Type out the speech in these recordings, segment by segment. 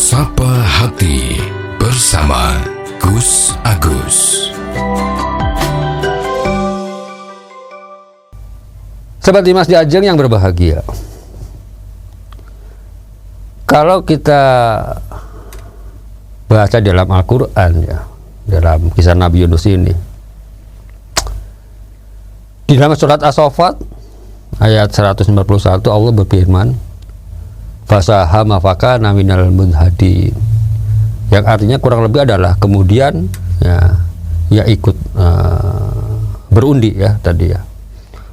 Sapa Hati bersama Gus Agus. Sobat Dimas Diajeng yang berbahagia, kalau kita baca dalam Al-Quran ya, dalam kisah Nabi Yunus ini, di dalam surat As-Saffat ayat 191 Allah berfirman, fasahama fakana minal mudhadin, yang artinya kurang lebih adalah kemudian ya ikut berundi ya tadi ya,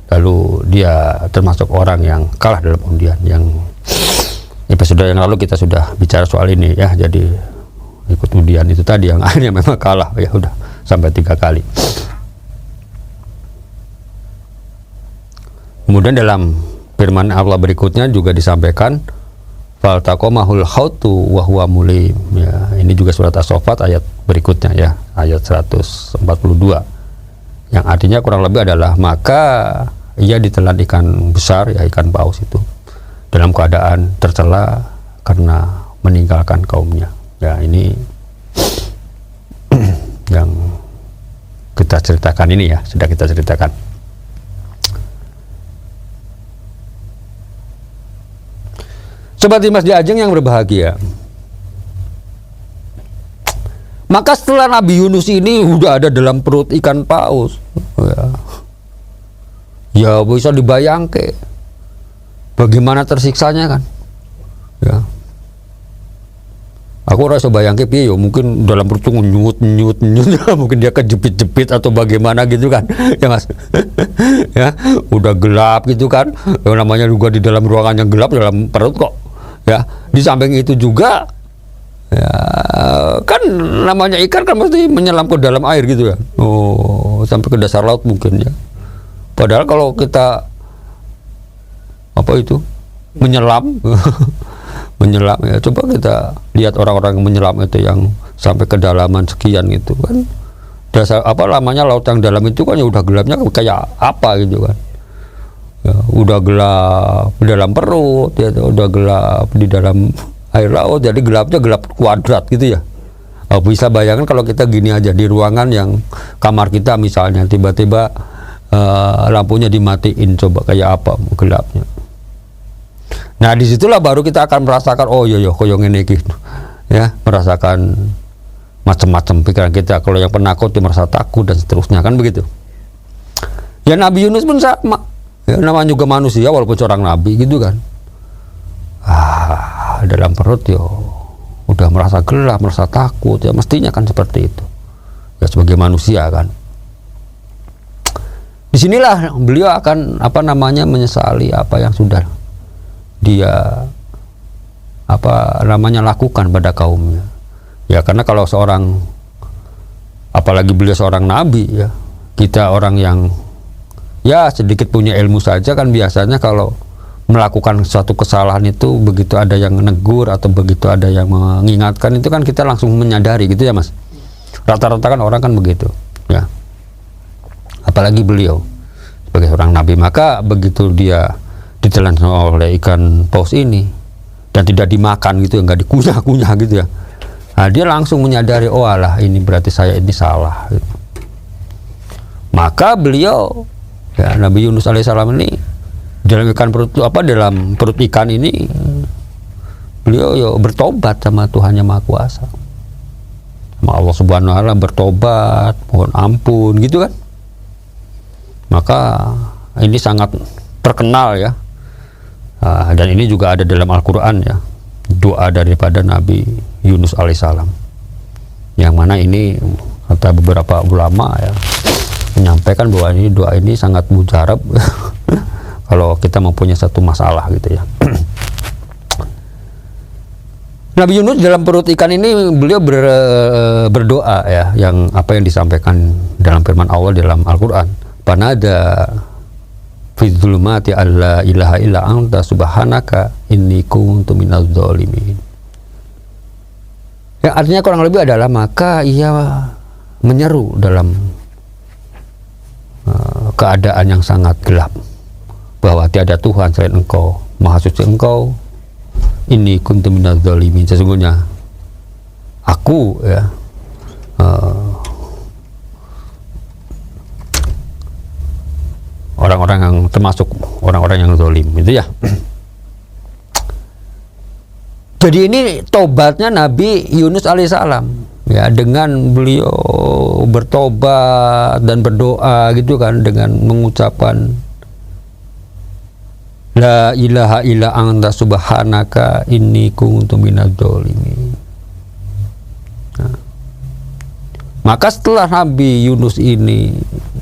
lalu dia termasuk orang yang kalah dalam undian. Yang episode yang lalu kita sudah bicara soal ini ya, jadi ikut undian itu tadi yang akhirnya memang kalah ya, udah sampai 3 kali. Kemudian dalam firman Allah berikutnya juga disampaikan faltaqamahul hautu wa huwa mulim ya, ini juga surat As-Saffat ayat berikutnya ya, ayat 142, yang artinya kurang lebih adalah maka ia ditelan ikan besar ya, ikan paus itu dalam keadaan tercela karena meninggalkan kaumnya ya. Ini yang kita ceritakan ini ya, sudah kita ceritakan. Sobat Dimas Diajeng yang berbahagia, maka setelah Nabi Yunus ini udah ada dalam perut ikan paus ya bisa dibayangkan bagaimana tersiksanya kan ya. Aku rasa bayangke piye yo, mungkin dalam perut nyut mungkin dia kejepit-jepit atau bagaimana gitu kan ya Mas. Ya udah gelap gitu kan, yang namanya juga di dalam ruangan yang gelap dalam perut kok ya. Di samping itu juga ya kan namanya ikan kan mesti menyelam ke dalam air gitu ya, sampai ke dasar laut mungkin ya. Padahal kalau kita apa itu menyelam menyelam ya, coba kita lihat orang-orang yang menyelam itu yang sampai kedalaman sekian gitu kan, dasar apa namanya laut yang dalam itu kan ya udah gelapnya kayak apa gitu kan ya, udah gelap di dalam perut ya, udah gelap di dalam air laut, jadi gelapnya gelap kuadrat gitu ya. Bisa bayangkan kalau kita gini aja di ruangan yang kamar kita misalnya, tiba-tiba lampunya dimatiin, coba kayak apa gelapnya. Nah disitulah baru kita akan merasakan oh iya koyong ini gitu ya, merasakan macam-macam pikiran kita. Kalau yang penakut dia merasa takut dan seterusnya kan begitu ya. Nabi Yunus pun sama ya, namanya juga manusia walaupun seorang nabi gitu kan, dalam perut yo udah merasa gelap, merasa takut ya, mestinya kan seperti itu ya sebagai manusia kan. Disinilah beliau akan apa namanya menyesali apa yang sudah dia apa namanya lakukan pada kaumnya ya. Karena kalau seorang, apalagi beliau seorang nabi ya, kita orang yang ya sedikit punya ilmu saja kan biasanya kalau melakukan suatu kesalahan itu begitu ada yang menegur atau begitu ada yang mengingatkan itu kan kita langsung menyadari gitu ya Mas. Rata-rata kan orang kan begitu ya, apalagi beliau sebagai seorang nabi. Maka begitu dia ditelan oleh ikan paus ini dan tidak dimakan gitu ya, nggak dikunyah-kunyah gitu ya, nah, dia langsung menyadari oh alah ini berarti saya ini salah gitu. Maka beliau ya, Nabi Yunus alaihissalam ini dalam ikan perut apa dalam perut ikan ini beliau ya bertobat sama Tuhan Yang Maha Kuasa, sama Allah Subhanahu wa Ta'ala, bertobat mohon ampun gitu kan. Maka ini sangat terkenal ya. Dan ini juga ada dalam Al-Quran ya, doa daripada Nabi Yunus alaihissalam, yang mana ini kata beberapa ulama ya menyampaikan bahwa ini doa ini sangat mujarab kalau kita mempunyai satu masalah gitu ya. Nabi Yunus dalam perut ikan ini beliau berdoa ya, yang apa yang disampaikan dalam firman Allah dalam Al-Quran, panada fi dzulumati alla ilaha illa anta subhanaka inni kuntu minadz dzalimin. Ya artinya kurang lebih adalah maka ia menyeru dalam keadaan yang sangat gelap bahwa tiada Tuhan selain Engkau, Maha Suci Engkau, ini kuntu minadz dzalimin, sesungguhnya aku ya orang-orang yang termasuk orang-orang yang zalim itu ya. Jadi ini tobatnya Nabi Yunus alaihissalam ya, dengan beliau bertobat dan berdoa gitu kan, dengan mengucapkan la ilaha illa anta subhanaka inni kuntu minadz dzalimin. Nah, maka setelah Nabi Yunus ini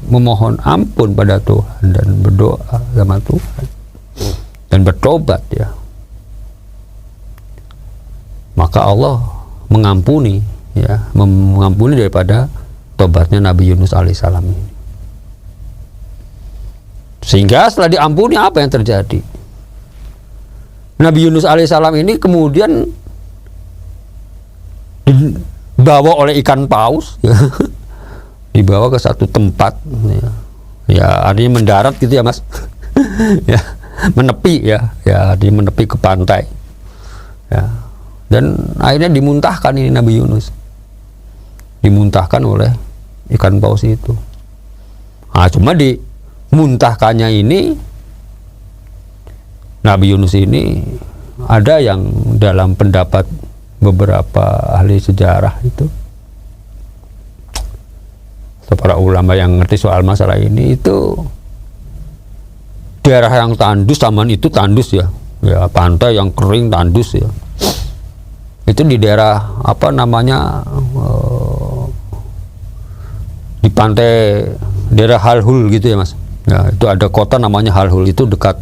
memohon ampun pada Tuhan dan berdoa sama Tuhan dan bertobat ya, maka Allah mengampuni ya, mengampuni daripada tobatnya Nabi Yunus alaihissalam ini. Sehingga setelah diampuni, apa yang terjadi? Nabi Yunus alaihissalam ini kemudian dibawa oleh ikan paus ya, dibawa ke satu tempat ya, artinya mendarat gitu ya Mas. Ya, menepi ya, artinya menepi ke pantai ya. Dan akhirnya dimuntahkan ini Nabi Yunus, dimuntahkan oleh ikan paus itu. Nah, cuma dimuntahkannya ini Nabi Yunus ini ada yang dalam pendapat beberapa ahli sejarah itu, atau para ulama yang ngerti soal masalah ini, itu daerah yang tandus, zaman itu tandus ya, pantai yang kering tandus ya. Itu di daerah apa namanya, di pantai daerah Halhul gitu ya Mas. Ya, itu ada kota namanya Halhul, itu dekat,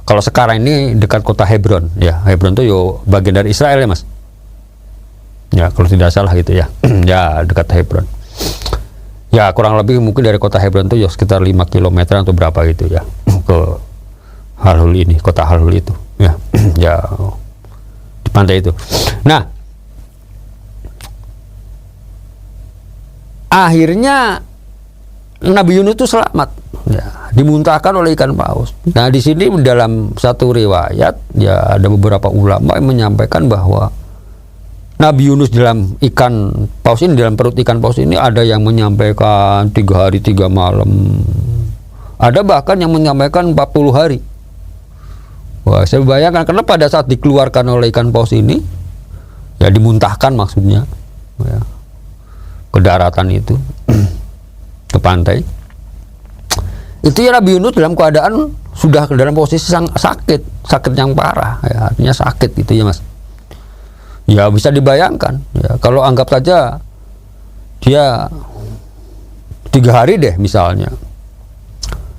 kalau sekarang ini dekat kota Hebron ya. Hebron itu yo bagian dari Israel ya Mas. Ya kalau tidak salah gitu ya. Ya dekat Hebron. Ya kurang lebih mungkin dari kota Hebron itu ya sekitar 5 km atau berapa gitu ya ke Halhul ini, kota Halhul itu ya. Ya di pantai itu. Nah, akhirnya Nabi Yunus itu selamat ya, dimuntahkan oleh ikan paus. Nah, di sini dalam satu riwayat ya, ada beberapa ulama yang menyampaikan bahwa Nabi Yunus dalam ikan paus ini, dalam perut ikan paus ini, ada yang menyampaikan 3 hari 3 malam, ada bahkan yang menyampaikan 40 hari. Wah, saya bayangkan, karena pada saat dikeluarkan oleh ikan paus ini ya, dimuntahkan maksudnya ya, ke daratan itu ke pantai itu ya, Nabi Yunus dalam keadaan sudah dalam posisi sakit yang parah ya, artinya sakit gitu ya Mas. Ya bisa dibayangkan ya, kalau anggap saja dia 3 hari deh misalnya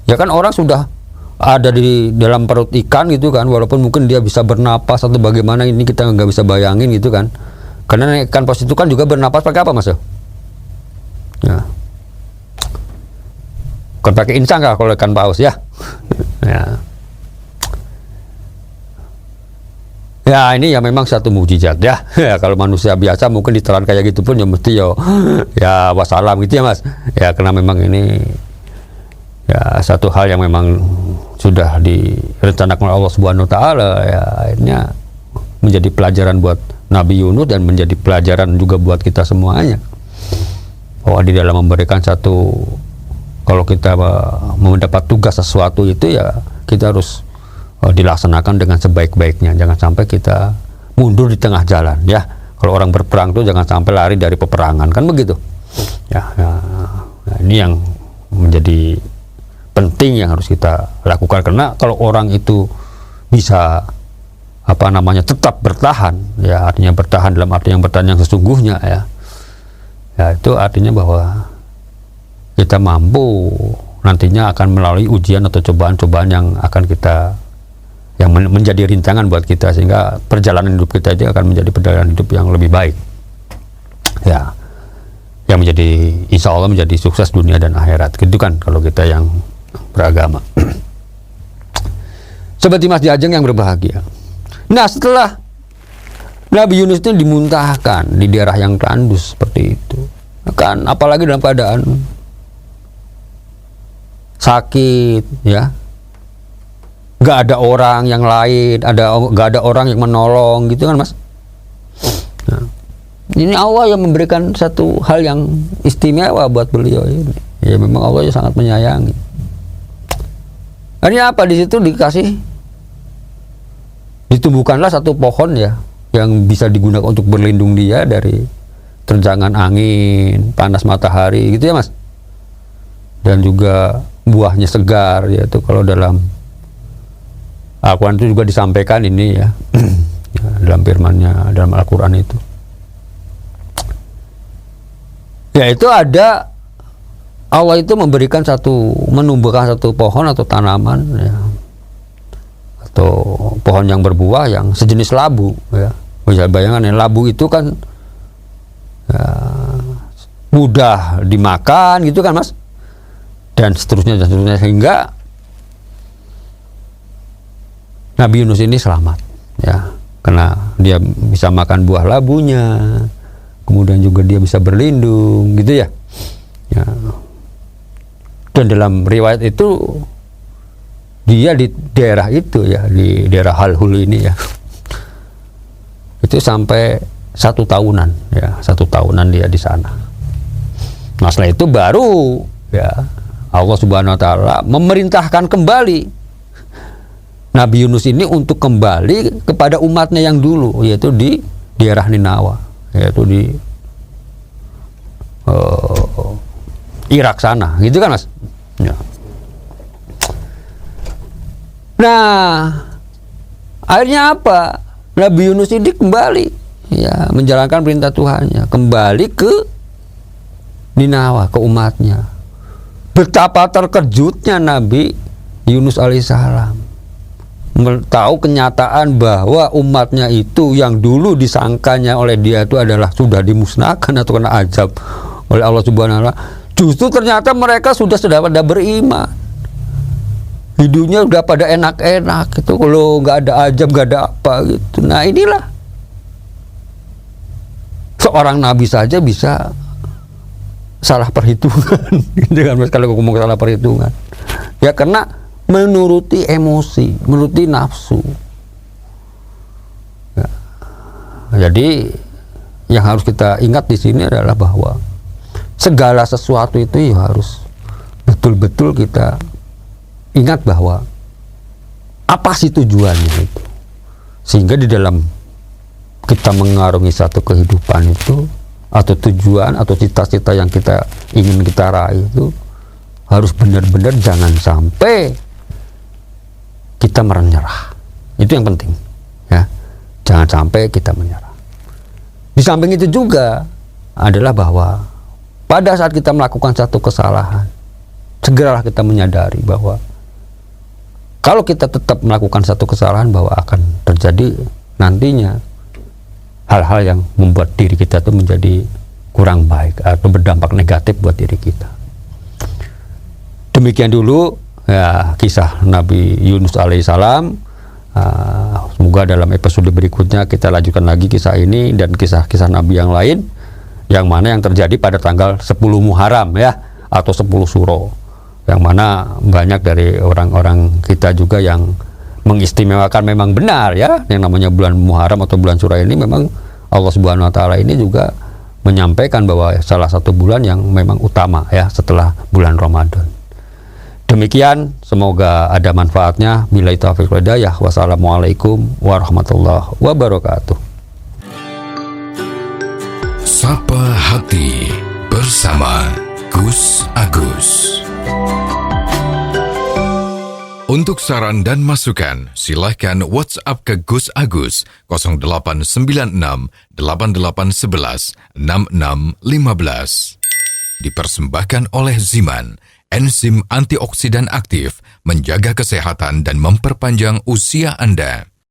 ya, kan orang sudah ada di dalam perut ikan gitu kan, walaupun mungkin dia bisa bernapas atau bagaimana, ini kita nggak bisa bayangin gitu kan, karena ikan paus itu kan juga bernapas pakai apa Mas ya, bukan pakai insang kah kalau ikan paus ya. Ya ini ya memang satu mukjizat ya. Ya kalau manusia biasa mungkin ditelan kayak gitu pun ya mesti ya wassalam gitu ya Mas ya, karena memang ini ya satu hal yang memang sudah direncanakan oleh Allah Subhanahu wa taala ya, akhirnya menjadi pelajaran buat Nabi Yunus dan menjadi pelajaran juga buat kita semuanya, bahwa di dalam memberikan satu, kalau kita mendapat tugas sesuatu itu ya, kita harus dilaksanakan dengan sebaik-baiknya. Jangan sampai kita mundur di tengah jalan ya. Kalau orang berperang tuh jangan sampai lari dari peperangan, kan begitu ya. Ini yang menjadi penting yang harus kita lakukan, karena kalau orang itu bisa apa namanya tetap bertahan ya, artinya bertahan dalam arti yang bertahan yang sesungguhnya ya, itu artinya bahwa kita mampu nantinya akan melalui ujian atau cobaan-cobaan yang akan kita, yang menjadi rintangan buat kita, sehingga perjalanan hidup kita itu akan menjadi perjalanan hidup yang lebih baik ya, yang menjadi insya Allah menjadi sukses dunia dan akhirat gitu kan, kalau kita yang beragama. Sobat Dimas Diajeng yang berbahagia, nah setelah Nabi Yunus itu dimuntahkan di daerah yang tandus seperti itu kan, apalagi dalam keadaan sakit ya, nggak ada orang yang lain, nggak ada orang yang menolong gitu kan Mas. Nah, Ini Allah yang memberikan satu hal yang istimewa buat beliau ini. Ya memang Allah yang sangat menyayangi. Akhirnya apa, di situ ditumbuhkanlah satu pohon ya yang bisa digunakan untuk berlindung dia dari terjangan angin, panas matahari gitu ya Mas. Dan juga buahnya segar, yaitu kalau dalam Al-Quran itu juga disampaikan ini ya, ya dalam firman-Nya dalam Al-Quran itu. Yaitu ada Allah itu menumbuhkan satu pohon atau tanaman ya, atau pohon yang berbuah yang sejenis labu ya. Bisa bayangkan ya, labu itu kan ya, mudah dimakan gitu kan Mas, dan seterusnya sehingga Nabi Yunus ini selamat ya, karena dia bisa makan buah labunya, kemudian juga dia bisa berlindung gitu ya. Ya. Dan dalam riwayat itu dia di daerah itu ya, di daerah Halhul ini ya, itu sampai 1 tahunan ya, 1 tahunan dia di sana. Nah setelah itu baru ya Allah Subhanahu Wa Taala memerintahkan kembali Nabi Yunus ini untuk kembali kepada umatnya yang dulu, yaitu di daerah Ninawa, yaitu di Irak sana, gitu kan Mas? Ya. Nah, akhirnya apa? Nabi Yunus ini kembali, ya, menjalankan perintah Tuhannya, kembali ke Ninawa, ke umatnya. Betapa terkejutnya Nabi Yunus alaihissalam tahu kenyataan bahwa umatnya itu yang dulu disangkanya oleh dia itu adalah sudah dimusnahkan atau kena azab oleh Allah Subhanahu wa Ta'ala. Justru ternyata mereka sudah pada beriman. Hidupnya udah pada enak-enak gitu, kalau nggak ada azab, nggak ada apa gitu. Nah inilah seorang nabi saja bisa salah perhitungan gitu kan Mas, kalau ngomong salah perhitungan ya, karena menuruti emosi, menuruti nafsu ya. Jadi yang harus kita ingat di sini adalah bahwa segala sesuatu itu ya harus betul-betul kita ingat bahwa apa sih tujuannya itu, sehingga di dalam kita mengarungi satu kehidupan itu atau tujuan atau cita-cita yang kita ingin kita raih itu harus benar-benar jangan sampai kita menyerah. Itu yang penting ya, jangan sampai kita menyerah. Di samping itu juga adalah bahwa pada saat kita melakukan satu kesalahan, segeralah kita menyadari bahwa kalau kita tetap melakukan satu kesalahan, bahwa akan terjadi nantinya hal-hal yang membuat diri kita itu menjadi kurang baik atau berdampak negatif buat diri kita. Demikian dulu ya kisah Nabi Yunus alaihissalam. Semoga dalam episode berikutnya kita lanjutkan lagi kisah ini dan kisah-kisah Nabi yang lain, yang mana yang terjadi pada tanggal 10 Muharram ya, atau 10 Suro, yang mana banyak dari orang-orang kita juga yang mengistimewakan memang benar ya, yang namanya bulan Muharram atau bulan Suro ini memang Allah Subhanahu Wa Taala ini juga menyampaikan bahwa salah satu bulan yang memang utama ya setelah bulan Ramadan. Demikian, semoga ada manfaatnya. Billahi taufiq wal hidayah. Wassalamualaikum warahmatullahi wabarakatuh. Sapa Hati bersama Gus Agus. Untuk saran dan masukan, silahkan WhatsApp ke Gus Agus 0896 8811 6615. Dipersembahkan oleh Ziman, enzim antioksidan aktif, menjaga kesehatan dan memperpanjang usia Anda.